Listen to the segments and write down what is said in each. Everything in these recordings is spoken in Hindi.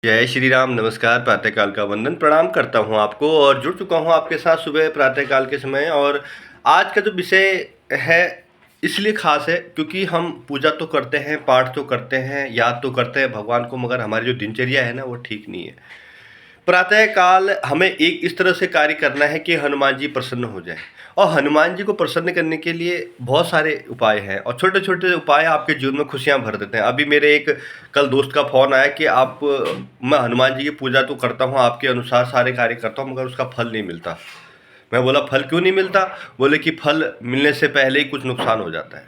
जय श्री राम। नमस्कार। प्रातःकाल का वंदन प्रणाम करता हूँ आपको और जुड़ चुका हूँ आपके साथ सुबह प्रातःकाल के समय। और आज का जो विषय है इसलिए खास है क्योंकि हम पूजा तो करते हैं, पाठ तो करते हैं, याद तो करते हैं भगवान को, मगर हमारी जो दिनचर्या है ना वो ठीक नहीं है। प्रातःकाल हमें एक इस तरह से कार्य करना है कि हनुमान जी प्रसन्न हो जाए। और हनुमान जी को प्रसन्न करने के लिए बहुत सारे उपाय हैं और छोटे छोटे उपाय आपके जीवन में खुशियां भर देते हैं। अभी मेरे एक कल दोस्त का फ़ोन आया कि आप मैं हनुमान जी की पूजा तो करता हूँ, आपके अनुसार सारे कार्य करता हूँ, मगर उसका फल नहीं मिलता। मैं बोला फल क्यों नहीं मिलता? बोले कि फल मिलने से पहले ही कुछ नुकसान हो जाता है।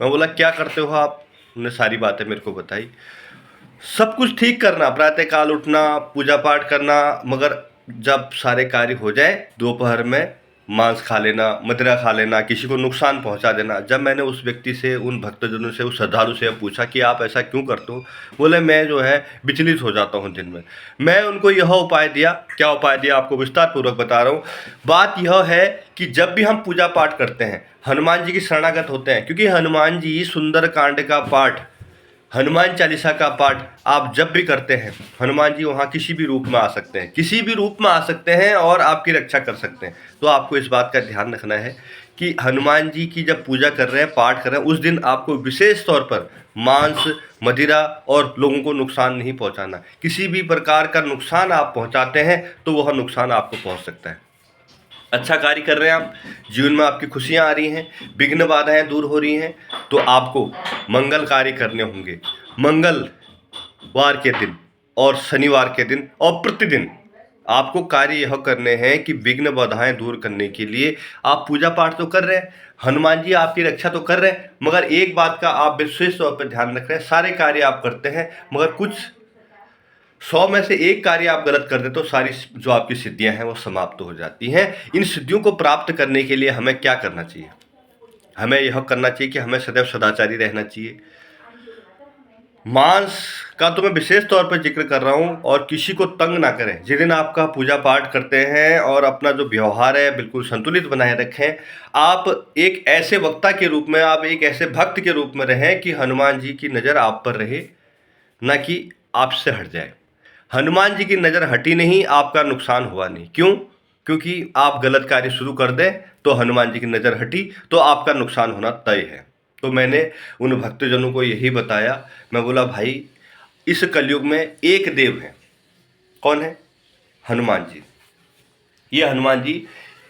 मैं बोला क्या करते हो आप? उन्होंने सारी बातें मेरे को बताई। सब कुछ ठीक करना, प्रातःकाल उठना, पूजा पाठ करना, मगर जब सारे कार्य हो जाए दोपहर में मांस खा लेना, मदिरा खा लेना, किसी को नुकसान पहुंचा देना। जब मैंने उस व्यक्ति से, उन भक्तजनों से, उस श्रद्धालु से पूछा कि आप ऐसा क्यों करते हो, बोले मैं जो है विचलित हो जाता हूं दिन में। मैं उनको यह उपाय दिया। क्या उपाय दिया आपको विस्तार पूर्वक बता रहा हूँ। बात यह है कि जब भी हम पूजा पाठ करते हैं हनुमान जी की शरणागत होते हैं, क्योंकि हनुमान जी सुंदर कांड का पाठ, हनुमान चालीसा का पाठ आप जब भी करते हैं, हनुमान जी वहाँ किसी भी रूप में आ सकते हैं, किसी भी रूप में आ सकते हैं और आपकी रक्षा कर सकते हैं। तो आपको इस बात का ध्यान रखना है कि हनुमान जी की जब पूजा कर रहे हैं, पाठ कर रहे हैं, उस दिन आपको विशेष तौर पर मांस, मदिरा और लोगों को नुकसान नहीं पहुंचाना। किसी भी प्रकार का नुकसान आप पहुंचाते हैं तो वह नुकसान आपको पहुंच सकता है। अच्छा कार्य कर रहे हैं आप, जीवन में आपकी खुशियां आ रही हैं, विघ्न बाधाएं दूर हो रही हैं, तो आपको मंगल कार्य करने होंगे। मंगलवार के दिन और शनिवार के दिन और प्रतिदिन आपको कार्य यह करने हैं कि विघ्न बाधाएं दूर करने के लिए आप पूजा पाठ तो कर रहे हैं, हनुमान जी आपकी रक्षा तो कर रहे हैं, मगर एक बात का आप विशेष तौर पर ध्यान रख रहे हैं। सारे कार्य आप करते हैं मगर कुछ 100 में से एक कार्य आप गलत कर दे तो सारी जो आपकी सिद्धियां हैं वो समाप्त हो जाती हैं। इन सिद्धियों को प्राप्त करने के लिए हमें क्या करना चाहिए? हमें यह करना चाहिए कि हमें सदैव सदाचारी रहना चाहिए। मांस का तो मैं विशेष तौर पर जिक्र कर रहा हूँ, और किसी को तंग ना करें। जिस दिन आपका पूजा पाठ करते हैं और अपना जो व्यवहार है बिल्कुल संतुलित बनाए रखें। आप एक ऐसे वक्ता के रूप में, आप एक ऐसे भक्त के रूप में रहें कि हनुमान जी की नज़र आप पर रहे, ना कि आपसे हट जाए। हनुमान जी की नज़र हटी नहीं, आपका नुकसान हुआ नहीं। क्यों? क्योंकि आप गलत कार्य शुरू कर दें तो हनुमान जी की नज़र हटी तो आपका नुकसान होना तय है। तो मैंने उन भक्तजनों को यही बताया। मैं बोला भाई, इस कलयुग में एक देव है। कौन है? हनुमान जी। ये हनुमान जी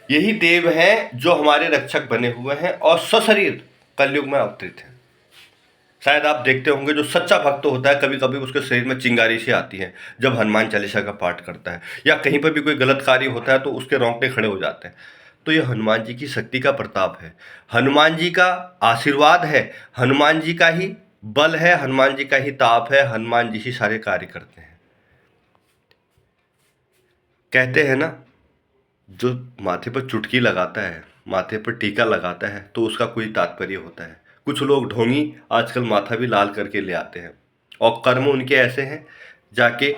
यही देव हैं जो हमारे रक्षक बने हुए हैं और सशरीर कलयुग में अवतरित हैं। शायद आप देखते होंगे जो सच्चा भक्त होता है कभी कभी उसके शरीर में चिंगारी सी आती है जब हनुमान चालीसा का पाठ करता है, या कहीं पर भी कोई गलत कार्य होता है तो उसके रोंगटे खड़े हो जाते हैं। तो ये हनुमान जी की शक्ति का प्रताप है, हनुमान जी का आशीर्वाद है, हनुमान जी का ही बल है, हनुमान जी का ही ताप है, हनुमान जी ही सारे कार्य करते हैं। कहते हैं ना, जो माथे पर चुटकी लगाता है, माथे पर टीका लगाता है तो उसका कोई तात्पर्य होता है। कुछ लोग ढोंगी आजकल माथा भी लाल करके ले आते हैं और कर्म उनके ऐसे हैं, जाके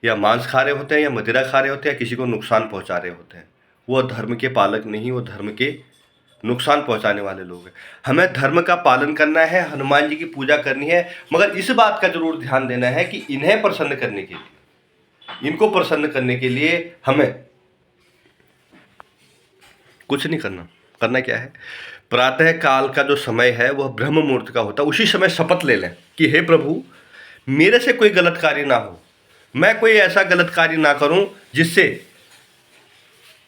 या मांस खा रहे होते हैं या मदिरा खा रहे होते हैं या किसी को नुकसान पहुंचा रहे होते हैं। वो धर्म के पालक नहीं, वो धर्म के नुकसान पहुंचाने वाले लोग हैं। हमें धर्म का पालन करना है, हनुमान जी की पूजा करनी है, मगर इस बात का जरूर ध्यान देना है कि इन्हें प्रसन्न करने के लिए, इनको प्रसन्न करने के लिए हमें कुछ नहीं करना। करना क्या है? प्रातः काल का जो समय है वह ब्रह्म मुहूर्त का होता है। उसी समय शपथ ले लें कि हे प्रभु, मेरे से कोई गलत कार्य ना हो, मैं कोई ऐसा गलत कार्य ना करूं जिससे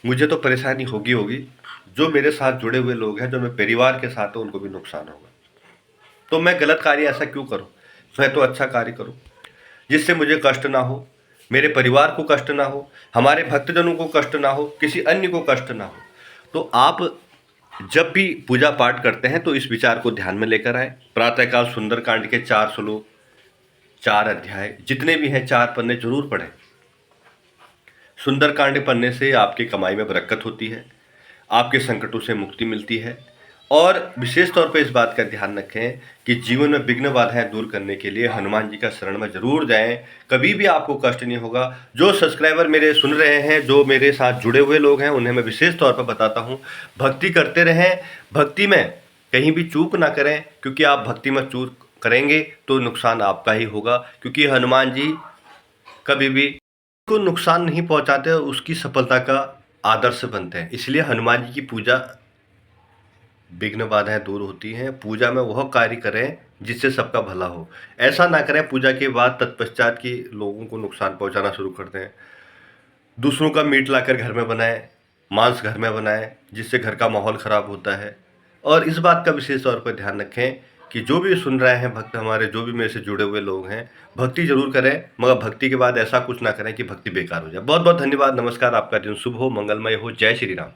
मुझे तो परेशानी होगी होगी, जो मेरे साथ जुड़े हुए लोग हैं, जो मेरे परिवार के साथ हैं, उनको भी नुकसान होगा। तो मैं गलत कार्य ऐसा क्यों करूं? मैं तो अच्छा कार्य करूं जिससे मुझे कष्ट ना हो, मेरे परिवार को कष्ट ना हो, हमारे भक्तजनों को कष्ट ना हो, किसी अन्य को कष्ट ना हो। तो आप जब भी पूजा पाठ करते हैं तो इस विचार को ध्यान में लेकर आए। प्रातःकाल सुंदरकांड के 4 श्लोक, 4 अध्याय जितने भी हैं, 4 पन्ने जरूर पढ़ें। सुंदरकांड पढ़ने से आपकी कमाई में बरकत होती है, आपके संकटों से मुक्ति मिलती है। और विशेष तौर पर इस बात का ध्यान रखें कि जीवन में विघ्न बाधाएं दूर करने के लिए हनुमान जी का शरण में जरूर जाएं, कभी भी आपको कष्ट नहीं होगा। जो सब्सक्राइबर मेरे सुन रहे हैं, जो मेरे साथ जुड़े हुए लोग हैं, उन्हें मैं विशेष तौर पर बताता हूं, भक्ति करते रहें, भक्ति में कहीं भी चूक ना करें, क्योंकि आप भक्ति में चूक करेंगे तो नुकसान आपका ही होगा। क्योंकि हनुमान जी कभी भी को नुकसान नहीं पहुंचाते और उसकी सफलता का आदर्श बनते हैं। इसलिए हनुमान जी की पूजा विघ्न बाधाएं दूर होती हैं। पूजा में वह कार्य करें जिससे सबका भला हो। ऐसा ना करें पूजा के बाद तत्पश्चात कि लोगों को नुकसान पहुंचाना शुरू कर दें। दूसरों का मीट लाकर घर में बनाएं, मांस घर में बनाएं, जिससे घर का माहौल खराब होता है। और इस बात का विशेष तौर पर ध्यान रखें कि जो भी सुन रहे हैं भक्त हमारे, जो भी मेरे से जुड़े हुए लोग हैं, भक्ति जरूर करें, मगर भक्ति के बाद ऐसा कुछ ना करें कि भक्ति बेकार हो जाए। बहुत बहुत धन्यवाद। नमस्कार। आपका दिन शुभ हो, मंगलमय हो। जय श्री राम।